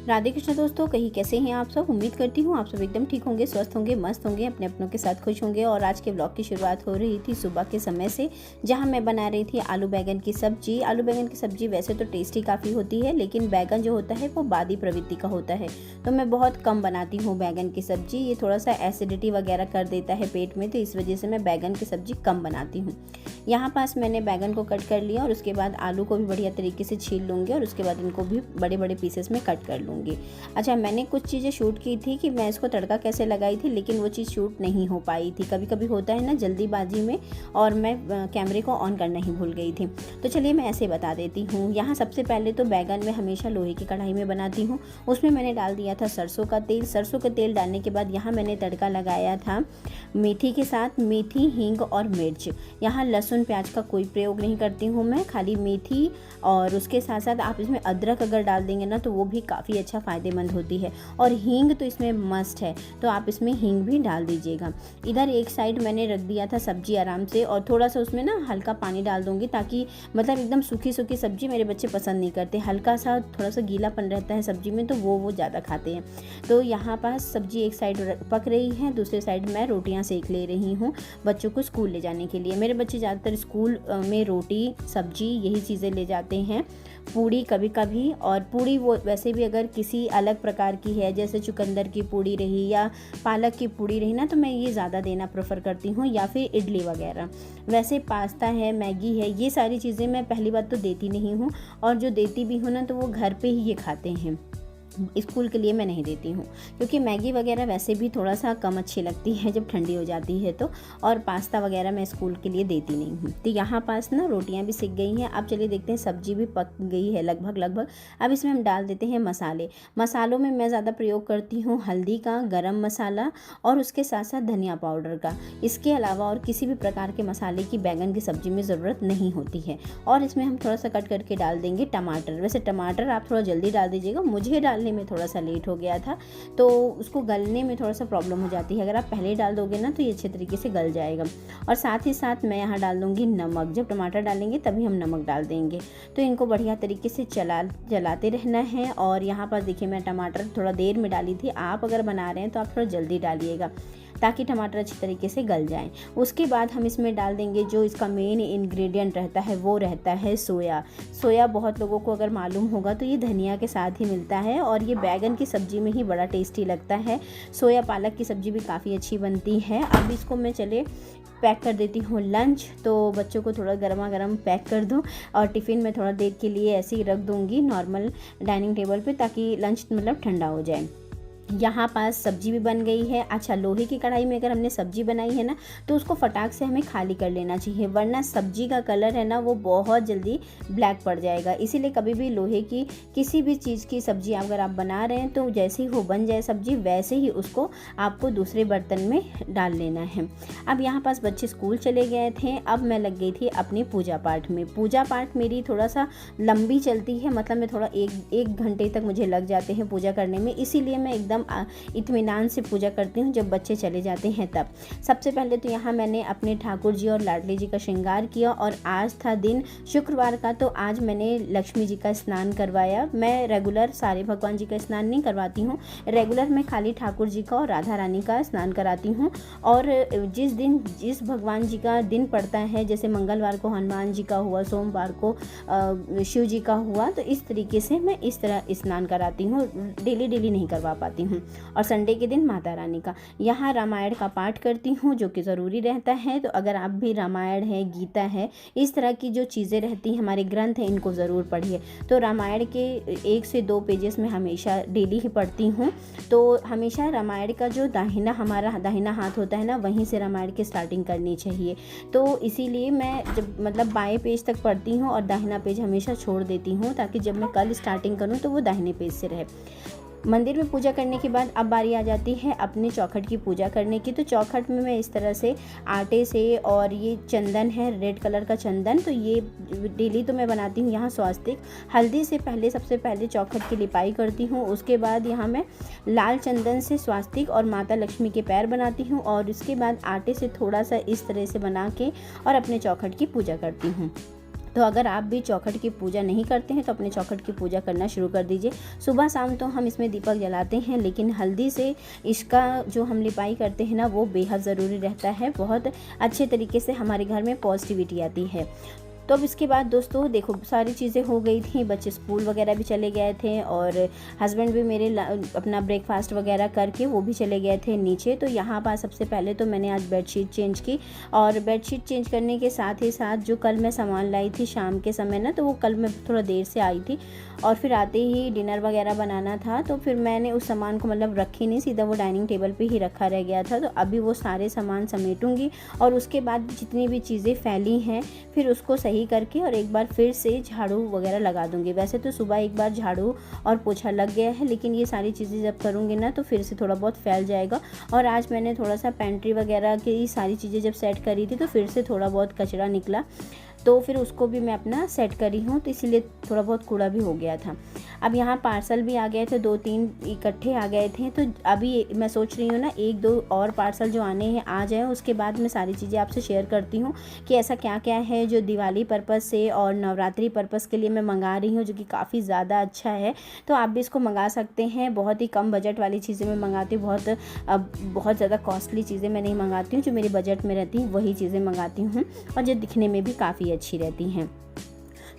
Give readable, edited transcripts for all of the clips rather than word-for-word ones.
राधे कृष्ण दोस्तों, कहीं कैसे हैं आप सब। उम्मीद करती हूँ आप सब एकदम ठीक होंगे, स्वस्थ होंगे, मस्त होंगे, अपने अपनों के साथ खुश होंगे। और आज के ब्लॉग की शुरुआत हो रही थी सुबह के समय से, जहाँ मैं बना रही थी आलू बैगन की सब्जी। आलू बैगन की सब्जी वैसे तो टेस्टी काफ़ी होती है, लेकिन बैगन जो होता है वो बादी प्रवृत्ति का होता है, तो मैं बहुत कम बनाती हूँ बैगन की सब्जी। ये थोड़ा सा एसिडिटी वगैरह कर देता है पेट में, तो इस वजह से मैं बैगन की सब्जी कम बनाती हूँ। यहाँ पास मैंने बैगन को कट कर लिया और उसके बाद आलू को भी बढ़िया तरीके से छील लूँगी और उसके बाद इनको भी बड़े बड़े पीसेस में कट कर लूँगी। अच्छा, मैंने कुछ चीज़ें शूट की थी कि मैं इसको तड़का कैसे लगाई थी, लेकिन वो चीज़ शूट नहीं हो पाई थी। कभी कभी होता है ना जल्दीबाजी में, और मैं कैमरे को ऑन करना ही भूल गई थी। तो चलिए मैं ऐसे बता देती हूँ। यहाँ सबसे पहले तो बैगन में हमेशा लोहे की कढ़ाई में बनाती हूँ। उसमें मैंने डाल दिया था सरसों का तेल। सरसों का तेल डालने के बाद यहाँ मैंने तड़का लगाया था मेथी के साथ, मेथी, हींग और मिर्च। यहाँ लहसुन प्याज का कोई प्रयोग नहीं करती हूँ मैं, खाली मेथी। और उसके साथ साथ आप इसमें अदरक अगर डाल देंगे ना तो वो भी काफ़ी अच्छा फ़ायदेमंद होती है। और हींग तो इसमें मस्ट है, तो आप इसमें हींग भी डाल दीजिएगा। इधर एक साइड मैंने रख दिया था सब्जी आराम से, और थोड़ा सा उसमें ना हल्का पानी डाल दूँगी, ताकि मतलब एकदम सूखी सूखी सब्जी मेरे बच्चे पसंद नहीं करते। हल्का सा थोड़ा सा गीलापन रहता है सब्जी में, तो वो ज़्यादा खाते हैं। तो यहाँ पास सब्जी एक साइड पक रही है, दूसरे साइड मैं रोटियाँ सेक ले रही हूँ बच्चों को स्कूल ले जाने के लिए। मेरे बच्चे ज़्यादातर स्कूल में रोटी सब्जी यही चीज़ें ले जाते हैं, पूड़ी कभी कभी। और पूड़ी वो वैसे भी अगर किसी अलग प्रकार की है, जैसे चुकंदर की पूड़ी रही या पालक की पूड़ी रही ना, तो मैं ये ज़्यादा देना प्रेफर करती हूँ, या फिर इडली वगैरह। वैसे पास्ता है, मैगी है, ये सारी चीज़ें मैं पहली बात तो देती नहीं हूँ, और जो देती भी हूँ ना तो वो घर पे ही ये खाते हैं। स्कूल के लिए मैं नहीं देती हूँ, क्योंकि मैगी वगैरह वैसे भी थोड़ा सा कम अच्छी लगती है जब ठंडी हो जाती है तो। और पास्ता वगैरह मैं स्कूल के लिए देती नहीं हूँ। तो यहाँ पास ना रोटियाँ भी सिक गई हैं। अब चलिए देखते हैं, सब्जी भी पक गई है लगभग। अब इसमें हम डाल देते हैं मसाले। मसालों में मैं ज़्यादा प्रयोग करती हूँ हल्दी का, गरम मसाला, और उसके साथ साथ धनिया पाउडर का। इसके अलावा और किसी भी प्रकार के मसाले की बैगन की सब्जी में ज़रूरत नहीं होती है। और इसमें हम थोड़ा सा कट करके डाल देंगे टमाटर। वैसे टमाटर आप थोड़ा जल्दी डाल दीजिएगा, मुझे डालने में थोड़ा सा लेट हो गया था, तो उसको गलने में थोड़ा सा प्रॉब्लम हो जाती है। अगर आप पहले डाल दोगे ना तो ये अच्छे तरीके से गल जाएगा। और साथ ही साथ मैं यहाँ डाल दूँगी नमक। जब टमाटर डालेंगे तभी हम नमक डाल देंगे। तो इनको बढ़िया तरीके से चलाते रहना है। और यहाँ पर देखिए, मैं टमाटर थोड़ा देर में डाली थी। आप अगर बना रहे हैं तो आप थोड़ा जल्दी डालिएगा, ताकि टमाटर अच्छी तरीके से गल जाएं। उसके बाद हम इसमें डाल देंगे जो इसका मेन इंग्रेडिएंट रहता है, वो रहता है सोया। सोया बहुत लोगों को अगर मालूम होगा तो ये धनिया के साथ ही मिलता है, और ये बैगन की सब्ज़ी में ही बड़ा टेस्टी लगता है। सोया पालक की सब्ज़ी भी काफ़ी अच्छी बनती है। अब इसको मैं चले पैक कर देती हूँ लंच। तो बच्चों को थोड़ा गर्मा गर्म पैक कर दूँ, और टिफ़िन में थोड़ा देर के लिए ऐसे ही रख दूँगी नॉर्मल डाइनिंग टेबल पे, ताकि लंच मतलब ठंडा हो जाए। यहाँ पास सब्जी भी बन गई है। अच्छा, लोहे की कढ़ाई में अगर हमने सब्जी बनाई है ना तो उसको फटाक से हमें खाली कर लेना चाहिए, वरना सब्जी का कलर है ना वो बहुत जल्दी ब्लैक पड़ जाएगा। इसीलिए कभी भी लोहे की किसी भी चीज़ की सब्जी अगर आप बना रहे हैं तो जैसे ही वो बन जाए सब्जी, वैसे ही उसको आपको दूसरे बर्तन में डाल लेना है। अब यहाँ पास बच्चे स्कूल चले गए थे। अब मैं लग गई थी अपनी पूजा पाठ में। पूजा पाठ मेरी थोड़ा सा लंबी चलती है, मतलब मैं थोड़ा एक घंटे तक मुझे लग जाते हैं पूजा करने में। इसीलिए मैं एकदम इत्मीनान से पूजा करती हूँ जब बच्चे चले जाते हैं तब। सबसे पहले तो यहाँ मैंने अपने ठाकुर जी और लाडली जी का श्रृंगार किया, और आज था दिन शुक्रवार का, तो आज मैंने लक्ष्मी जी का स्नान करवाया। मैं रेगुलर सारे भगवान जी का स्नान नहीं करवाती हूँ, रेगुलर मैं खाली ठाकुर जी का और राधा रानी का स्नान कराती हूँ। और जिस दिन जिस भगवान जी का दिन पड़ता है, जैसे मंगलवार को हनुमान जी का हुआ, सोमवार को शिव जी का हुआ, तो इस तरीके से मैं इस तरह स्नान कराती हूँ। डेली नहीं करवा पाती हूँ। और संडे के दिन माता रानी का। यहाँ रामायण का पाठ करती हूँ, जो कि ज़रूरी रहता है। तो अगर आप भी रामायण है, गीता है, इस तरह की जो चीज़ें रहती हैं, हमारे ग्रंथ हैं, इनको ज़रूर पढ़िए। तो रामायण के 1 से 2 पेजेस में हमेशा डेली ही पढ़ती हूँ। तो हमेशा रामायण का जो हमारा दाहिना हाथ होता है ना, वहीं से रामायण की स्टार्टिंग करनी चाहिए। तो इसीलिए मैं जब मतलब बाएं पेज तक पढ़ती हूँ और दाहिना पेज हमेशा छोड़ देती हूँ, ताकि जब मैं कल स्टार्टिंग करूँ तो वो दाहिने पेज से रहे। मंदिर में पूजा करने के बाद अब बारी आ जाती है अपने चौखट की पूजा करने की। तो चौखट में मैं इस तरह से आटे से, और ये चंदन है रेड कलर का चंदन, तो ये डेली तो मैं बनाती हूँ यहाँ स्वास्तिक। हल्दी से पहले सबसे पहले चौखट की लिपाई करती हूँ। उसके बाद यहाँ मैं लाल चंदन से स्वास्तिक और माता लक्ष्मी के पैर बनाती हूँ, और उसके बाद आटे से थोड़ा सा इस तरह से बना के और अपने चौखट की पूजा करती हूँ। तो अगर आप भी चौखट की पूजा नहीं करते हैं तो अपने चौखट की पूजा करना शुरू कर दीजिए। सुबह शाम तो हम इसमें दीपक जलाते हैं, लेकिन हल्दी से इसका जो हम लिपाई करते हैं ना, वो बेहद ज़रूरी रहता है। बहुत अच्छे तरीके से हमारे घर में पॉजिटिविटी आती है। तो अब इसके बाद दोस्तों देखो, सारी चीज़ें हो गई थी, बच्चे स्कूल वगैरह भी चले गए थे और हस्बैंड भी मेरे अपना ब्रेकफास्ट वगैरह करके वो भी चले गए थे नीचे। तो यहाँ पर सबसे पहले तो मैंने आज बेडशीट चेंज की, और बेडशीट चेंज करने के साथ ही साथ जो कल मैं सामान लाई थी शाम के समय ना, तो वो कल मैं थोड़ा देर से आई थी और फिर आते ही डिनर वगैरह बनाना था, तो फिर मैंने उस सामान को मतलब रखी नहीं, सीधा वो डाइनिंग टेबल पे ही रखा रह गया था। तो अभी वो सारे सामान समेटूंगी और उसके बाद जितनी भी चीज़ें फैली हैं फिर उसको सही करके और एक बार फिर से झाड़ू वगैरह लगा दूंगी। वैसे तो सुबह एक बार झाड़ू और पोछा लग गया है, लेकिन ये सारी चीज़ें जब करूँगी ना तो फिर से थोड़ा बहुत फैल जाएगा। और आज मैंने थोड़ा सा पेंट्री वगैरह की सारी चीज़ें जब सेट करी थी तो फिर से थोड़ा बहुत कचरा निकला, तो फिर उसको भी मैं अपना सेट करी हूँ, तो इसीलिए थोड़ा बहुत कूड़ा भी हो गया था। अब यहाँ पार्सल भी आ गए थे, 2-3 इकट्ठे आ गए थे, तो अभी मैं सोच रही हूँ ना 1-2 और पार्सल जो आने हैं आ जाए, उसके बाद मैं सारी चीज़ें आपसे शेयर करती हूँ कि ऐसा क्या क्या है जो दिवाली पर्पज़ से और नवरात्रि पर्पज़ के लिए मैं मंगा रही हूँ, जो कि काफ़ी ज़्यादा अच्छा है। तो आप भी इसको मंगा सकते हैं। बहुत ही कम बजट वाली चीज़ें मैं मंगाती हूँ, बहुत ज़्यादा कॉस्टली चीज़ें मैं नहीं मंगाती हूँ। जो मेरे बजट में रहती हैं वही चीज़ें मंगाती हूँ और जो दिखने में भी काफ़ी अच्छी रहती हैं।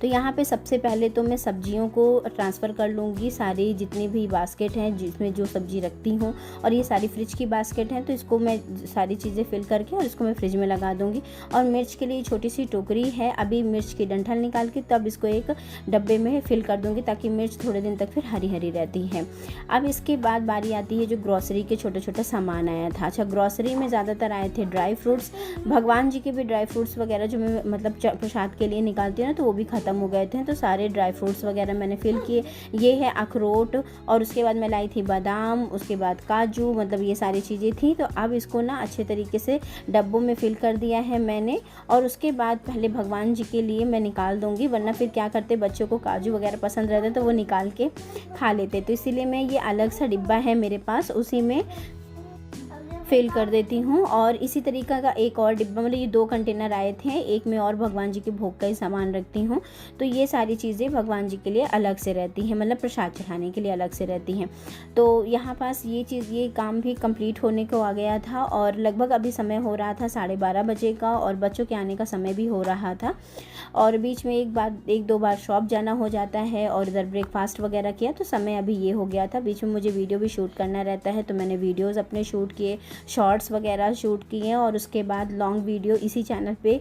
तो यहाँ पे सबसे पहले तो मैं सब्जियों को ट्रांसफ़र कर लूँगी, सारी जितनी भी बास्केट हैं जिसमें जो सब्ज़ी रखती हूँ, और ये सारी फ्रिज की बास्केट हैं, तो इसको मैं सारी चीज़ें फिल करके और इसको मैं फ्रिज में लगा दूँगी। और मिर्च के लिए छोटी सी टोकरी है, अभी मिर्च की डंठल निकाल के तब इसको एक डब्बे में फिल कर दूँगी, ताकि मिर्च थोड़े दिन तक फिर हरी हरी रहती है। अब इसके बाद बारी आती है जो ग्रॉसरी के छोटे छोटे सामान आया था। अच्छा, ग्रॉसरी में ज़्यादातर आए थे ड्राई फ्रूट्स, भगवान जी के भी ड्राई फ्रूट्स वगैरह जो मैं मतलब प्रसाद के लिए निकालती हूँ ना, तो वो भी खत्म हो गए थे, तो सारे ड्राई फ्रूट्स वगैरह मैंने फिल किए। ये है अखरोट, और उसके बाद मैं लाई थी बादाम, उसके बाद काजू, मतलब ये सारी चीज़ें थी। तो अब इसको ना अच्छे तरीके से डब्बों में फिल कर दिया है मैंने, और उसके बाद पहले भगवान जी के लिए मैं निकाल दूंगी, वरना फिर क्या करते, बच्चों को काजू वगैरह पसंद रहते तो वो निकाल के खा लेते, तो इसीलिए मैं ये अलग सा डिब्बा है मेरे पास, उसी में फिल कर देती हूँ। और इसी तरीका का एक और डिब्बा, मतलब ये 2 कंटेनर आए थे, एक में और भगवान जी के भोग का ही सामान रखती हूँ। तो ये सारी चीज़ें भगवान जी के लिए अलग से रहती हैं, मतलब प्रसाद चढ़ाने के लिए अलग से रहती हैं। तो यहाँ पास ये काम भी कंप्लीट होने को आ गया था, और लगभग अभी समय हो रहा था 12:30 बजे का, और बच्चों के आने का समय भी हो रहा था। और बीच में 1-2 बार शॉप जाना हो जाता है, और इधर ब्रेकफास्ट वगैरह किया, तो समय अभी ये हो गया था। बीच में मुझे वीडियो भी शूट करना रहता है, तो मैंने वीडियोज़ अपने शूट किए, शॉर्ट्स वगैरह शूट किए, और उसके बाद लॉन्ग वीडियो इसी चैनल पे,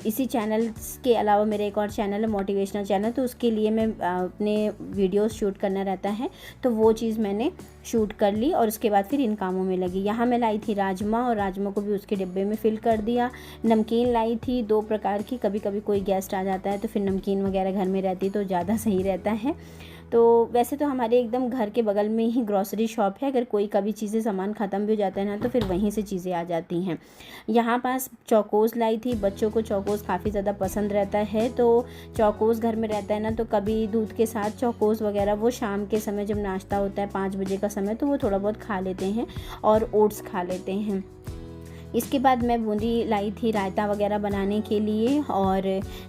इसी चैनल के अलावा मेरा एक और चैनल है मोटिवेशनल चैनल, तो उसके लिए मैं अपने वीडियोस शूट करना रहता है, तो वो चीज़ मैंने शूट कर ली, और उसके बाद फिर इन कामों में लगी। यहाँ मैं लाई थी राजमा, और राजमा को भी उसके डिब्बे में फिल कर दिया। नमकीन लाई थी 2 प्रकार की, कभी कभी कोई गेस्ट आ जाता है तो फिर नमकीन वगैरह घर में रहती तो ज़्यादा सही रहता है। तो वैसे तो हमारे एकदम घर के बगल में ही ग्रॉसरी शॉप है, अगर कोई कभी चीज़ें सामान ख़त्म भी हो जाता है ना, तो फिर वहीं से चीज़ें आ जाती हैं। यहाँ पास चौकोस लाई थी, बच्चों को चौकोस काफ़ी ज़्यादा पसंद रहता है, तो चौकोस घर में रहता है ना, तो कभी दूध के साथ चौकोस वगैरह वो शाम के समय जब नाश्ता होता है 5 बजे का समय, तो वो थोड़ा बहुत खा लेते हैं, और ओट्स खा लेते हैं। इसके बाद मैं बूंदी लाई थी रायता वगैरह बनाने के लिए, और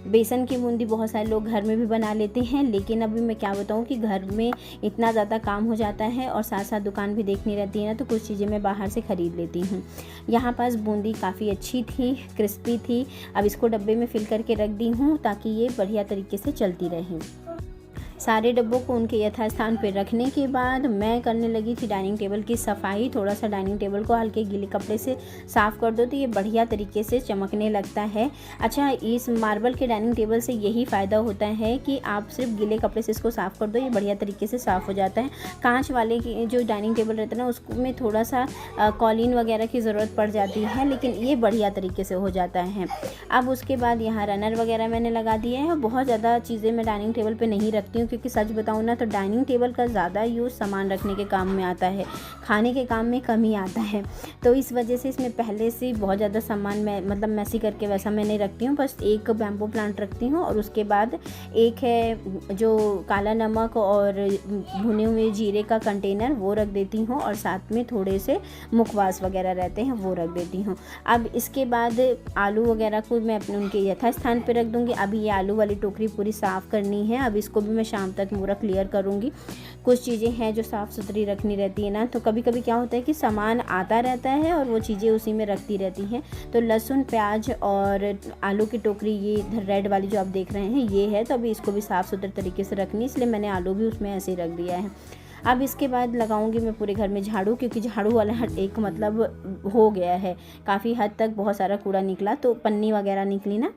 बेसन की बूंदी बहुत सारे लोग घर में भी बना लेते हैं, लेकिन अभी मैं क्या बताऊँ कि घर में इतना ज़्यादा काम हो जाता है और साथ साथ दुकान भी देखनी रहती है ना, तो कुछ चीज़ें मैं बाहर से ख़रीद लेती हूँ। यहाँ पास बूंदी काफ़ी अच्छी थी, क्रिस्पी थी। अब इसको डब्बे में फिल करके रख दी हूँ ताकि ये बढ़िया तरीके से चलती रहे। सारे डब्बों को उनके यथास्थान पर रखने के बाद मैं करने लगी थी डाइनिंग टेबल की सफाई। थोड़ा सा डाइनिंग टेबल को हल्के गीले कपड़े से साफ़ कर दो तो ये बढ़िया तरीके से चमकने लगता है। अच्छा, इस मार्बल के डाइनिंग टेबल से यही फ़ायदा होता है कि आप सिर्फ गीले कपड़े से इसको साफ़ कर दो, ये बढ़िया तरीके से साफ़ हो जाता है। कांच वाले की जो डाइनिंग टेबल रहता है ना, उसमें थोड़ा सा कॉलिन वगैरह की ज़रूरत पड़ जाती है, लेकिन ये बढ़िया तरीके से हो जाता है। अब उसके बाद यहाँ रनर वगैरह मैंने लगा दिए हैं। बहुत ज़्यादा चीज़ें मैं डाइनिंग टेबल पर नहीं रखती हूँ, क्योंकि सच बताऊँ ना तो डाइनिंग टेबल का ज़्यादा यूज़ सामान रखने के काम में आता है, खाने के काम में कम ही आता है। तो इस वजह से इसमें पहले से बहुत ज़्यादा सामान मैं मतलब मैसी करके वैसा मैं नहीं रखती हूँ। बस एक बैम्बू प्लांट रखती हूँ और उसके बाद एक है जो काला नमक और भुने हुए जीरे का कंटेनर वो रख देती हूँ, और साथ में थोड़े से मुखवास वगैरह रहते हैं वो रख देती हूँ। अब इसके बाद आलू वगैरह को मैं अपने उनके यथास्थान पे रख दूँगी। अभी ये आलू वाली टोकरी पूरी साफ़ करनी है, अब इसको भी मैं शाम तक पूरा क्लियर करूँगी। कुछ चीज़ें हैं जो साफ़ सुथरी रखनी रहती है ना, तो कभी कभी क्या होता है कि सामान आता रहता है और वो चीज़ें उसी में रखती रहती हैं। तो लहसुन, प्याज और आलू की टोकरी ये इधर रेड वाली जो आप देख रहे हैं ये है, तो अभी इसको भी साफ़ सुथरे तरीके से रखनी, इसलिए मैंने आलू भी उसमें ऐसे ही रख दिया है। अब इसके बाद लगाऊंगी मैं पूरे घर में झाड़ू, क्योंकि झाड़ू वाला एक मतलब हो गया है, काफ़ी हद तक बहुत सारा कूड़ा निकला, तो पन्नी वगैरह निकली ना,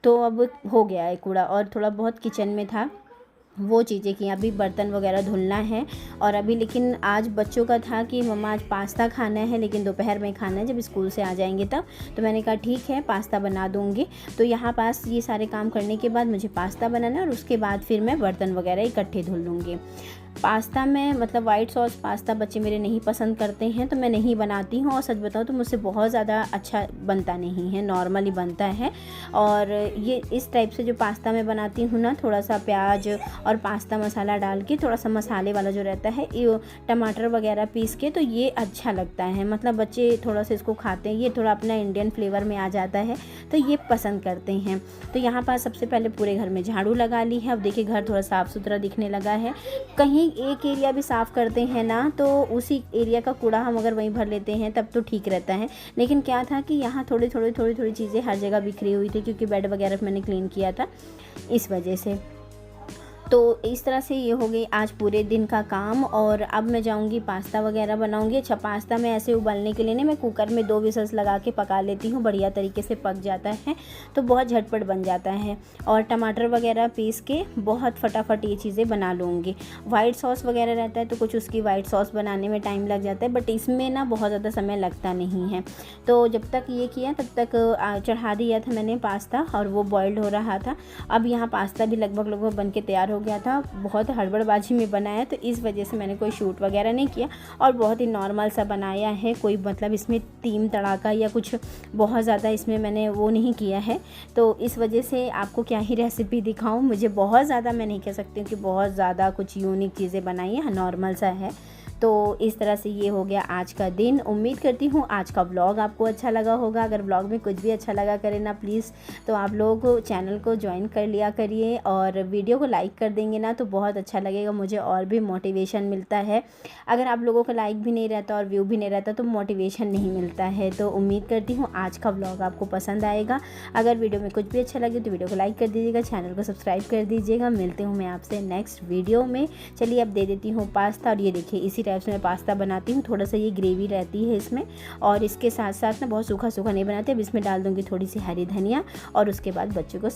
तो अब हो गया है कूड़ा। और थोड़ा बहुत किचन में था वो चीज़ें की, अभी बर्तन वगैरह धुलना है। और अभी लेकिन आज बच्चों का था कि मम्मा आज पास्ता खाना है, लेकिन दोपहर में खाना है जब स्कूल से आ जाएंगे तब, तो मैंने कहा ठीक है पास्ता बना दूँगी। तो यहाँ पास ये सारे काम करने के बाद मुझे पास्ता बनाना है और उसके बाद फिर मैं बर्तन वगैरह इकट्ठे धुल लूँगी। पास्ता में मतलब वाइट सॉस पास्ता बच्चे मेरे नहीं पसंद करते हैं, तो मैं नहीं बनाती हूँ, और सच बताऊँ तो मुझसे बहुत ज़्यादा अच्छा बनता नहीं है, नॉर्मली बनता है। और ये इस टाइप से जो पास्ता मैं बनाती हूँ ना, थोड़ा सा प्याज और पास्ता मसाला डाल के, थोड़ा सा मसाले वाला जो रहता है ये टमाटर वगैरह पीस के, तो ये अच्छा लगता है। मतलब बच्चे थोड़ा सा इसको खाते हैं, ये थोड़ा अपना इंडियन फ्लेवर में आ जाता है, तो ये पसंद करते हैं। तो यहाँ पर सबसे पहले पूरे घर में झाड़ू लगा ली है। अब देखिए घर थोड़ा साफ़ सुथरा दिखने लगा है। कहीं एक एरिया भी साफ़ करते हैं ना, तो उसी एरिया का कूड़ा हम अगर वहीं भर लेते हैं तब तो ठीक रहता है। लेकिन क्या था कि यहाँ थोड़ी चीज़ें हर जगह बिखरी हुई थी, क्योंकि बेड वगैरह मैंने क्लीन किया था इस वजह से। तो इस तरह से ये हो गई आज पूरे दिन का काम। और अब मैं जाऊंगी पास्ता वगैरह बनाऊंगी। अच्छा, पास्ता मैं ऐसे उबालने के लिए नहीं, मैं कुकर में 2 विसल्स लगा के पका लेती हूँ, बढ़िया तरीके से पक जाता है, तो बहुत झटपट बन जाता है। और टमाटर वगैरह पीस के बहुत फटाफट ये चीज़ें बना लूँगी। वाइट सॉस वगैरह रहता है तो कुछ उसकी वाइट सॉस बनाने में टाइम लग जाता है, बट इसमें ना बहुत ज़्यादा समय लगता नहीं है। तो जब तक ये किया तब तक चढ़ा दिया था मैंने पास्ता, और वो बॉइल्ड हो रहा था। अब यहाँ पास्ता भी लगभग बन के तैयार हो गया था। बहुत हड़बड़बाजी में बनाया, तो इस वजह से मैंने कोई शूट वगैरह नहीं किया और बहुत ही नॉर्मल सा बनाया है। कोई मतलब इसमें तीम तड़ाका या कुछ बहुत ज़्यादा इसमें मैंने वो नहीं किया है। तो इस वजह से आपको क्या ही रेसिपी दिखाऊं, मुझे बहुत ज़्यादा मैं नहीं कह सकती हूँ कि बहुत ज़्यादा कुछ यूनिक चीज़ें बनाई हैं, नॉर्मल सा है। तो इस तरह से ये हो गया आज का दिन। उम्मीद करती हूँ आज का व्लॉग आपको अच्छा लगा होगा। अगर व्लॉग में कुछ भी अच्छा लगा करे ना प्लीज़, तो आप लोग चैनल को ज्वाइन कर लिया करिए और वीडियो को लाइक कर देंगे ना तो बहुत अच्छा लगेगा, मुझे और भी मोटिवेशन मिलता है। अगर आप लोगों का लाइक भी नहीं रहता और व्यू भी नहीं रहता तो मोटिवेशन नहीं मिलता है। तो उम्मीद करती हूँ आज का व्लॉग आपको पसंद आएगा। अगर वीडियो में कुछ भी अच्छा लगे तो वीडियो को लाइक कर दीजिएगा, चैनल को सब्सक्राइब कर दीजिएगा। मिलती हूँ मैं आपसे नेक्स्ट वीडियो में। चलिए अब दे देती हूँ पास्ता, और ये देखिए इसी टाइप से मैं पास्ता बनाती हूँ। थोड़ा सा ये ग्रेवी रहती है इसमें, और इसके साथ साथ ना बहुत सूखा सूखा नहीं बनाते। अब इसमें डाल दूँगी थोड़ी सी हरी धनिया और उसके बाद बच्चों को